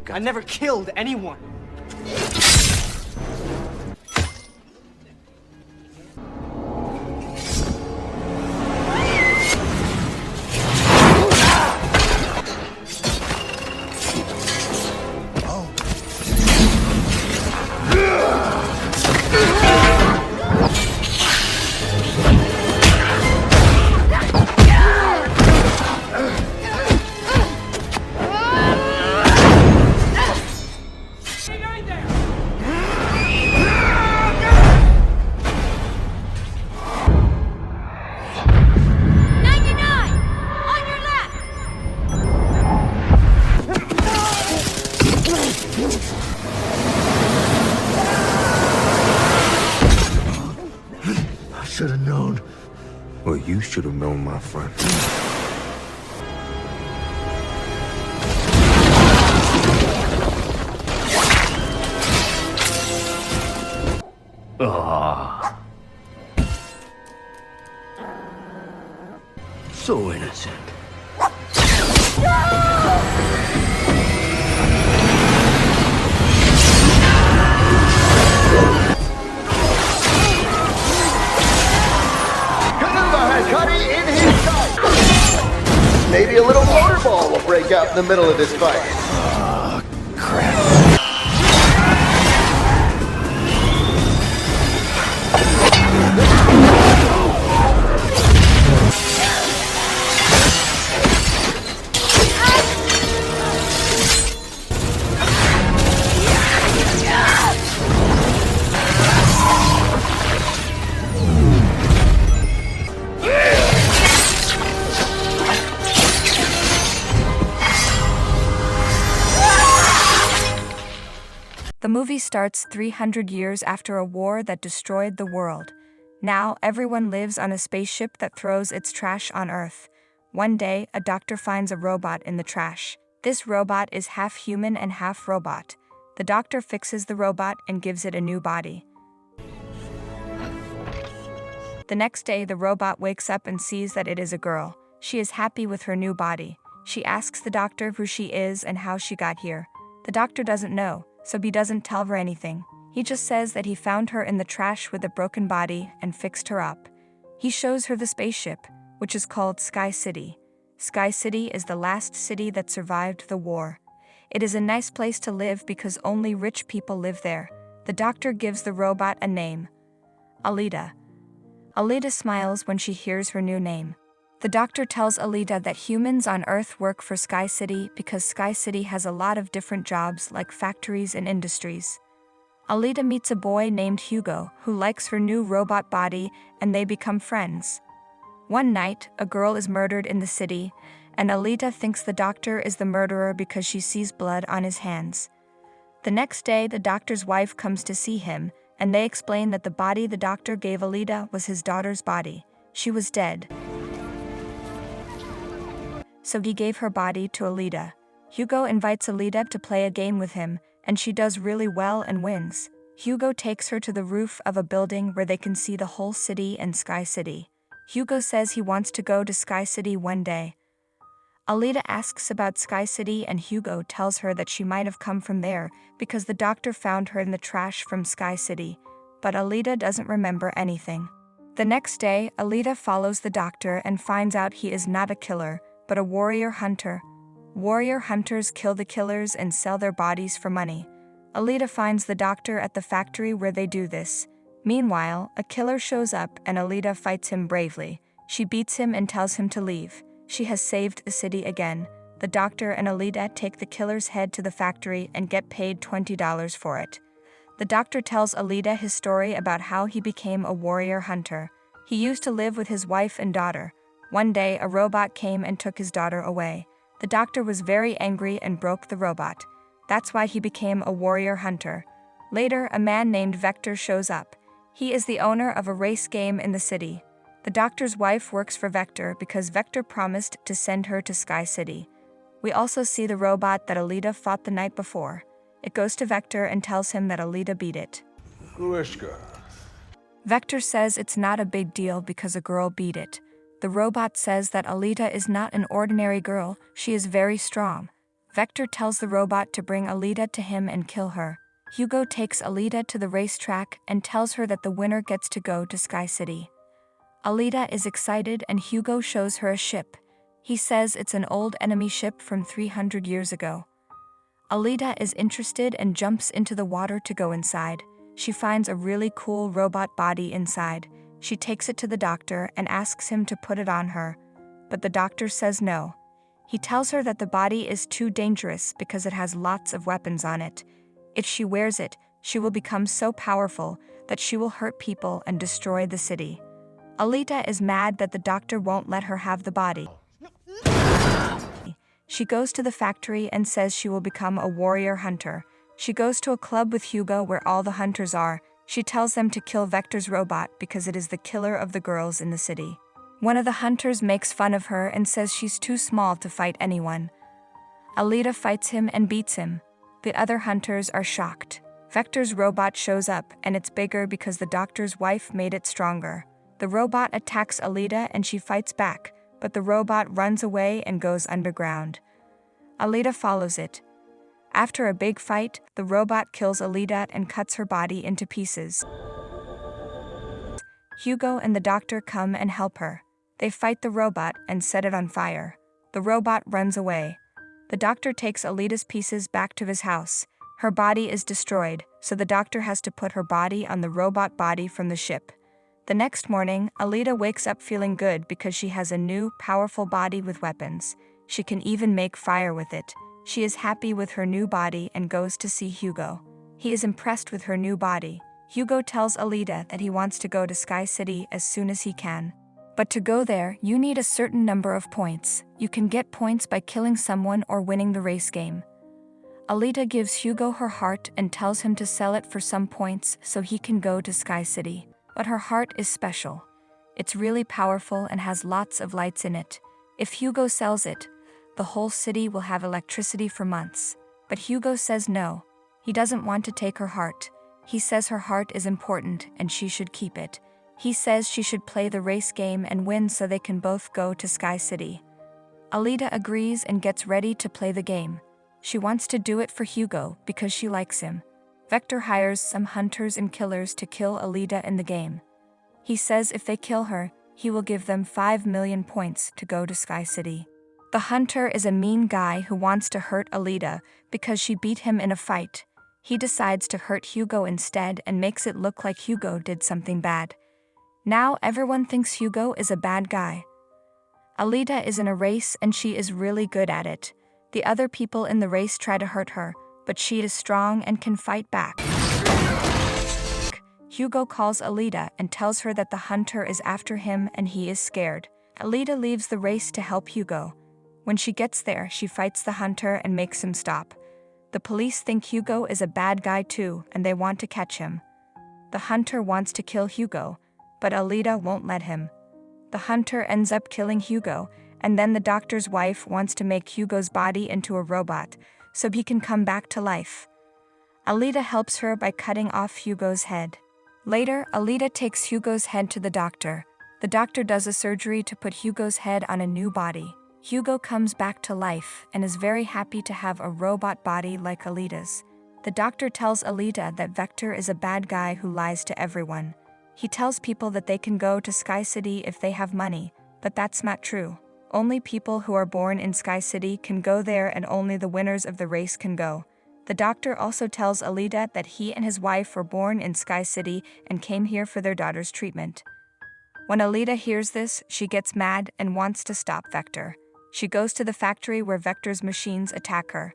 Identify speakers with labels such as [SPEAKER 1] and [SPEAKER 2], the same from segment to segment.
[SPEAKER 1] I never killed anyone.
[SPEAKER 2] Should have known.
[SPEAKER 3] Well, you should have known, my friend.
[SPEAKER 2] So innocent.
[SPEAKER 4] Maybe a little motorball will break out in the middle of this fight.
[SPEAKER 2] Crap.
[SPEAKER 5] The movie starts 300 years after a war that destroyed the world. Now, everyone lives on a spaceship that throws its trash on Earth. One day, a doctor finds a robot in the trash. This robot is half human and half robot. The doctor fixes the robot and gives it a new body. The next day, the robot wakes up and sees that it is a girl. She is happy with her new body. She asks the doctor who she is and how she got here. The doctor doesn't know, so he doesn't tell her anything. He just says that he found her in the trash with a broken body and fixed her up. He shows her the spaceship, which is called Sky City. Sky City is the last city that survived the war. It is a nice place to live because only rich people live there. The doctor gives the robot a name: Alita. Alita smiles when she hears her new name. The doctor tells Alita that humans on Earth work for Sky City because Sky City has a lot of different jobs like factories and industries. Alita meets a boy named Hugo who likes her new robot body, and they become friends. One night, a girl is murdered in the city, and Alita thinks the doctor is the murderer because she sees blood on his hands. The next day, the doctor's wife comes to see him, and they explain that the body the doctor gave Alita was his daughter's body. She was dead, so he gave her body to Alita. Hugo invites Alita to play a game with him, and she does really well and wins. Hugo takes her to the roof of a building where they can see the whole city and Sky City. Hugo says he wants to go to Sky City one day. Alita asks about Sky City, and Hugo tells her that she might have come from there because the doctor found her in the trash from Sky City, but Alita doesn't remember anything. The next day, Alita follows the doctor and finds out he is not a killer, but a warrior hunter. Warrior hunters kill the killers and sell their bodies for money. Alita finds the doctor at the factory where they do this. Meanwhile, a killer shows up and Alita fights him bravely. She beats him and tells him to leave. She has saved the city again. The doctor and Alita take the killer's head to the factory and get paid $20 for it. The doctor tells Alita his story about how he became a warrior hunter. He used to live with his wife and daughter. One day, a robot came and took his daughter away. The doctor was very angry and broke the robot. That's why he became a warrior hunter. Later, a man named Vector shows up. He is the owner of a race game in the city. The doctor's wife works for Vector because Vector promised to send her to Sky City. We also see the robot that Alita fought the night before. It goes to Vector and tells him that Alita beat it.
[SPEAKER 3] Grushka.
[SPEAKER 5] Vector says it's not a big deal because a girl beat it. The robot says that Alita is not an ordinary girl, she is very strong. Vector tells the robot to bring Alita to him and kill her. Hugo takes Alita to the racetrack and tells her that the winner gets to go to Sky City. Alita is excited and Hugo shows her a ship. He says it's an old enemy ship from 300 years ago. Alita is interested and jumps into the water to go inside. She finds a really cool robot body inside. She takes it to the doctor and asks him to put it on her, but the doctor says no. He tells her that the body is too dangerous because it has lots of weapons on it. If she wears it, she will become so powerful that she will hurt people and destroy the city. Alita is mad that the doctor won't let her have the body. She goes to the factory and says she will become a warrior hunter. She goes to a club with Hugo where all the hunters are. She tells them to kill Vector's robot because it is the killer of the girls in the city. One of the hunters makes fun of her and says she's too small to fight anyone. Alita fights him and beats him. The other hunters are shocked. Vector's robot shows up and it's bigger because the doctor's wife made it stronger. The robot attacks Alita and she fights back, but the robot runs away and goes underground. Alita follows it. After a big fight, the robot kills Alita and cuts her body into pieces. Hugo and the doctor come and help her. They fight the robot and set it on fire. The robot runs away. The doctor takes Alita's pieces back to his house. Her body is destroyed, so the doctor has to put her body on the robot body from the ship. The next morning, Alita wakes up feeling good because she has a new, powerful body with weapons. She can even make fire with it. She is happy with her new body and goes to see Hugo. He is impressed with her new body. Hugo tells Alita that he wants to go to Sky City as soon as he can. But to go there, you need a certain number of points. You can get points by killing someone or winning the race game. Alita gives Hugo her heart and tells him to sell it for some points so he can go to Sky City. But her heart is special. It's really powerful and has lots of lights in it. If Hugo sells it, the whole city will have electricity for months. But Hugo says no. He doesn't want to take her heart. He says her heart is important and she should keep it. He says she should play the race game and win so they can both go to Sky City. Alita agrees and gets ready to play the game. She wants to do it for Hugo because she likes him. Vector hires some hunters and killers to kill Alita in the game. He says if they kill her, he will give them 5 million points to go to Sky City. The hunter is a mean guy who wants to hurt Alita because she beat him in a fight. He decides to hurt Hugo instead and makes it look like Hugo did something bad. Now everyone thinks Hugo is a bad guy. Alita is in a race and she is really good at it. The other people in the race try to hurt her, but she is strong and can fight back. Hugo calls Alita and tells her that the hunter is after him and he is scared. Alita leaves the race to help Hugo. When she gets there, she fights the hunter and makes him stop. The police think Hugo is a bad guy too, and they want to catch him. The hunter wants to kill Hugo, but Alita won't let him. The hunter ends up killing Hugo, and then the doctor's wife wants to make Hugo's body into a robot, so he can come back to life. Alita helps her by cutting off Hugo's head. Later, Alita takes Hugo's head to the doctor. The doctor does a surgery to put Hugo's head on a new body. Hugo comes back to life and is very happy to have a robot body like Alita's. The doctor tells Alita that Vector is a bad guy who lies to everyone. He tells people that they can go to Sky City if they have money, but that's not true. Only people who are born in Sky City can go there and only the winners of the race can go. The doctor also tells Alita that he and his wife were born in Sky City and came here for their daughter's treatment. When Alita hears this, she gets mad and wants to stop Vector. She goes to the factory where Vector's machines attack her.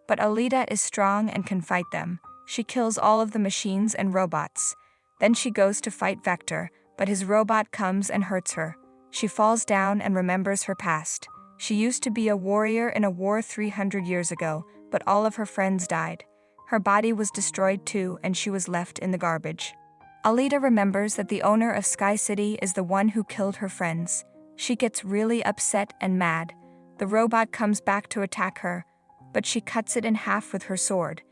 [SPEAKER 5] But Alita is strong and can fight them. She kills all of the machines and robots. Then she goes to fight Vector, but his robot comes and hurts her. She falls down and remembers her past. She used to be a warrior in a war 300 years ago, but all of her friends died. Her body was destroyed too, and she was left in the garbage. Alita remembers that the owner of Sky City is the one who killed her friends. She gets really upset and mad. The robot comes back to attack her, but she cuts it in half with her sword.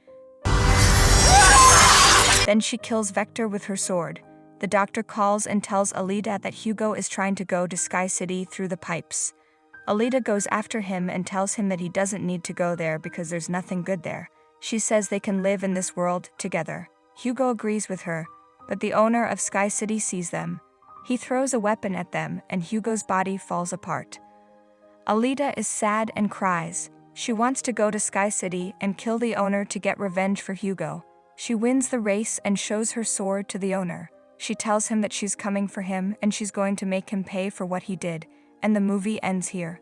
[SPEAKER 5] Then she kills Vector with her sword. The doctor calls and tells Alita that Hugo is trying to go to Sky City through the pipes. Alita goes after him and tells him that he doesn't need to go there because there's nothing good there. She says they can live in this world together. Hugo agrees with her, but the owner of Sky City sees them. He throws a weapon at them and Hugo's body falls apart. Alita is sad and cries. She wants to go to Sky City and kill the owner to get revenge for Hugo. She wins the race and shows her sword to the owner. She tells him that she's coming for him and she's going to make him pay for what he did, and the movie ends here.